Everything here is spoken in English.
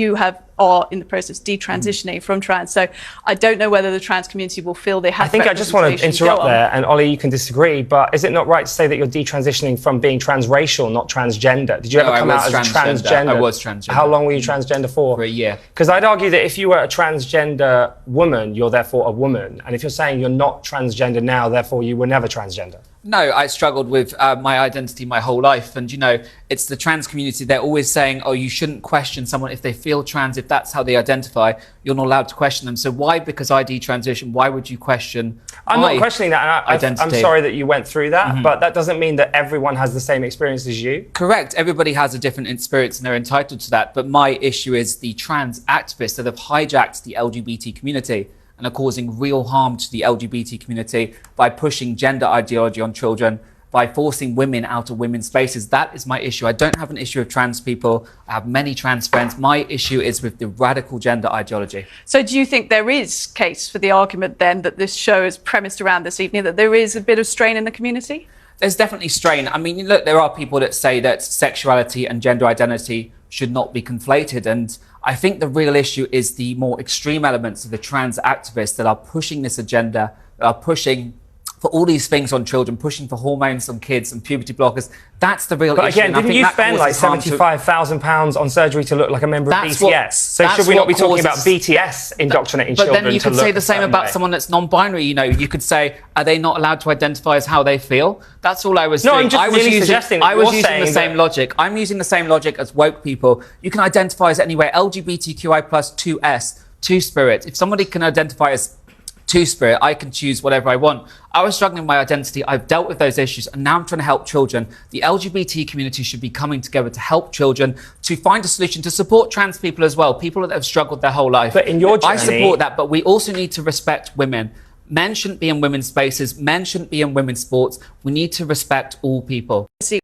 You are in the process detransitioning from trans, so I don't know whether the trans community will feel they have. I think I just want to interrupt there, and Ollie, you can disagree, but is it not right to say that you're detransitioning from being transracial, not transgender? Did you ever come out as transgender? I was transgender. How long were you transgender for? For a year. Because I'd argue that if you were a transgender woman, you're therefore a woman, and if you're saying you're not transgender now, therefore you were never transgender. No, I struggled with my identity my whole life. And, you know, it's the trans community. They're always saying, oh, you shouldn't question someone if they feel trans, if that's how they identify. You're not allowed to question them. So why, because I detransition, why would you question I'm not questioning that. And I'm sorry that you went through that, but that doesn't mean that everyone has the same experience as you. Correct. Everybody has a different experience and they're entitled to that. But my issue is the trans activists that have hijacked the LGBT community and are causing real harm to the LGBT community by pushing gender ideology on children, by forcing women out of women's spaces. That is my issue. I don't have an issue with trans people. I have many trans friends. My issue is with the radical gender ideology. So do you think there is case for the argument then that this show is premised around this evening, that there is a bit of strain in the community? There's definitely strain. I mean, look, there are people that say that sexuality and gender identity should not be conflated. And I think the real issue is the more extreme elements of the trans activists that are pushing this agenda, that are pushing for all these things on children, pushing for hormones on kids and puberty blockers. That's the real issue. But again, didn't you spend like £75,000 on surgery to look like a member of BTS? So should we not be talking about BTS indoctrinating children? But then you could say the same about someone that's non-binary. You know, you could say, are they not allowed to identify as how they feel? That's all I was saying. No, I'm just really suggesting I was using the same logic. I'm using the same logic as woke people. You can identify as anywhere. LGBTQI plus 2S, Two-Spirit. If somebody can identify as Two-Spirit, I can choose whatever I want. I was struggling with my identity. I've dealt with those issues, and now I'm trying to help children. The LGBT community should be coming together to help children, to find a solution, to support trans people as well, people that have struggled their whole life. But in your journey, I support that, but we also need to respect women. Men shouldn't be in women's spaces. Men shouldn't be in women's sports. We need to respect all people.